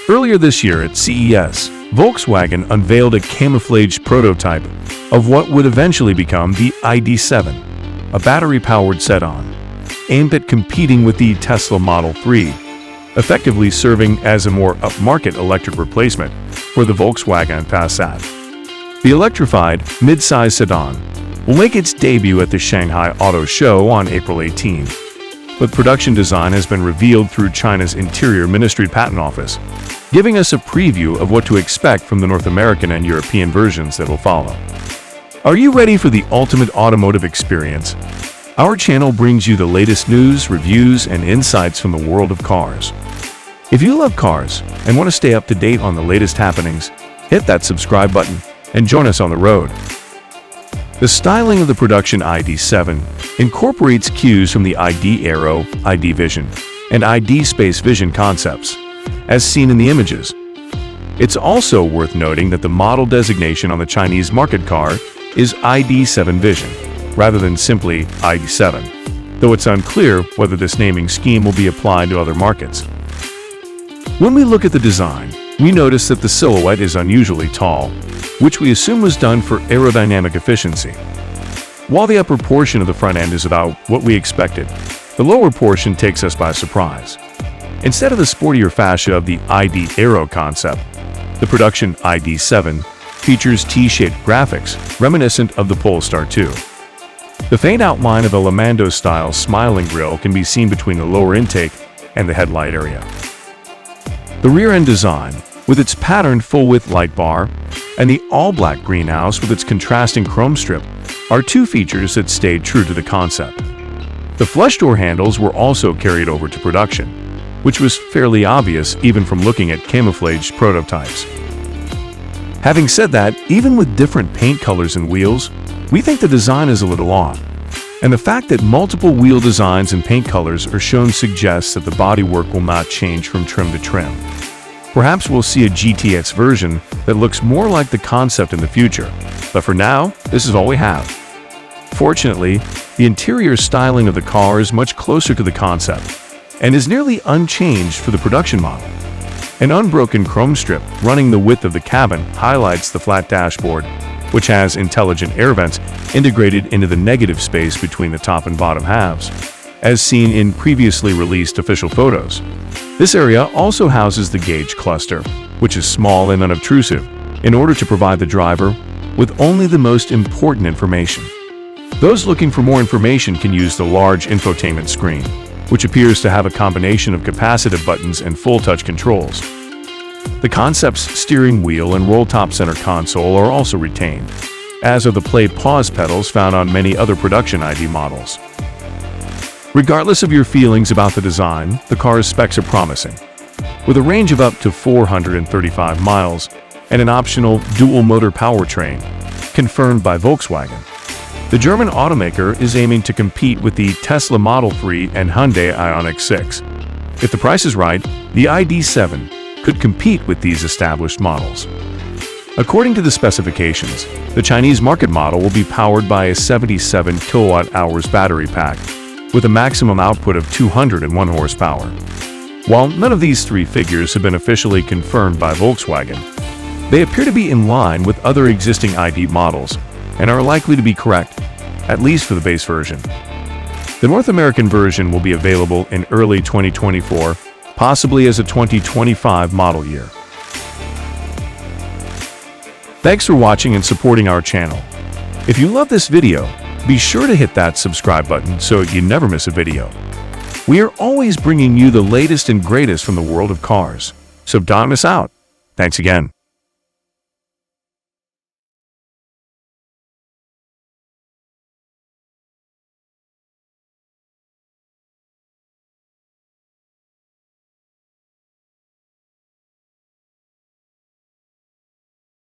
Earlier this year at CES, Volkswagen unveiled a camouflaged prototype of what would eventually become the ID.7, a battery-powered sedan, aimed at competing with the Tesla Model 3, effectively serving as a more upmarket electric replacement for the Volkswagen Passat. The electrified, mid-size sedan will make its debut at the Shanghai Auto Show on April 18, but production design has been revealed through China's Interior Ministry Patent Office, giving us a preview of what to expect from the North American and European versions that will follow. Are you ready for the ultimate automotive experience? Our channel brings you the latest news, reviews, and insights from the world of cars. If you love cars and want to stay up to date on the latest happenings, hit that subscribe button and join us on the road. The styling of the production ID.7 incorporates cues from the ID Aero, ID Vision, and ID Space Vision concepts, as seen in the images. It's also worth noting that the model designation on the Chinese market car is ID.7 Vizzion, rather than simply ID.7, though it's unclear whether this naming scheme will be applied to other markets. When we look at the design, we notice that the silhouette is unusually tall, which we assume was done for aerodynamic efficiency. While the upper portion of the front end is about what we expected, the lower portion takes us by surprise. Instead of the sportier fascia of the ID Aero concept, the production ID.7 features T-shaped graphics reminiscent of the Polestar 2. The faint outline of a Lamando-style smiling grille can be seen between the lower intake and the headlight area. The rear-end design, with its patterned full-width light bar, and the all-black greenhouse with its contrasting chrome strip, are two features that stayed true to the concept. The flush door handles were also carried over to production, which was fairly obvious even from looking at camouflaged prototypes. Having said that, even with different paint colors and wheels, we think the design is a little off, and the fact that multiple wheel designs and paint colors are shown suggests that the bodywork will not change from trim to trim. Perhaps we'll see a GTX version that looks more like the concept in the future, but for now, this is all we have. Fortunately, the interior styling of the car is much closer to the concept, and is nearly unchanged for the production model. An unbroken chrome strip running the width of the cabin highlights the flat dashboard, which has intelligent air vents integrated into the negative space between the top and bottom halves, as seen in previously released official photos. This area also houses the gauge cluster, which is small and unobtrusive, in order to provide the driver with only the most important information. Those looking for more information can use the large infotainment screen, which appears to have a combination of capacitive buttons and full-touch controls. The concept's steering wheel and roll-top center console are also retained, as are the play-pause pedals found on many other production ID models. Regardless of your feelings about the design, the car's specs are promising. With a range of up to 435 miles and an optional dual-motor powertrain, confirmed by Volkswagen, the German automaker is aiming to compete with the Tesla Model 3 and Hyundai Ioniq 6. If the price is right, the ID.7 could compete with these established models. According to the specifications, the Chinese market model will be powered by a 77 kWh battery pack, with a maximum output of 201 horsepower. While none of these three figures have been officially confirmed by Volkswagen, they appear to be in line with other existing ID models and are likely to be correct, at least for the base version. The North American version will be available in early 2024, possibly as a 2025 model year. Thanks for watching and supporting our channel. If you love this video, be sure to hit that subscribe button so you never miss a video. We are always bringing you the latest and greatest from the world of cars, so don't miss out. Thanks again.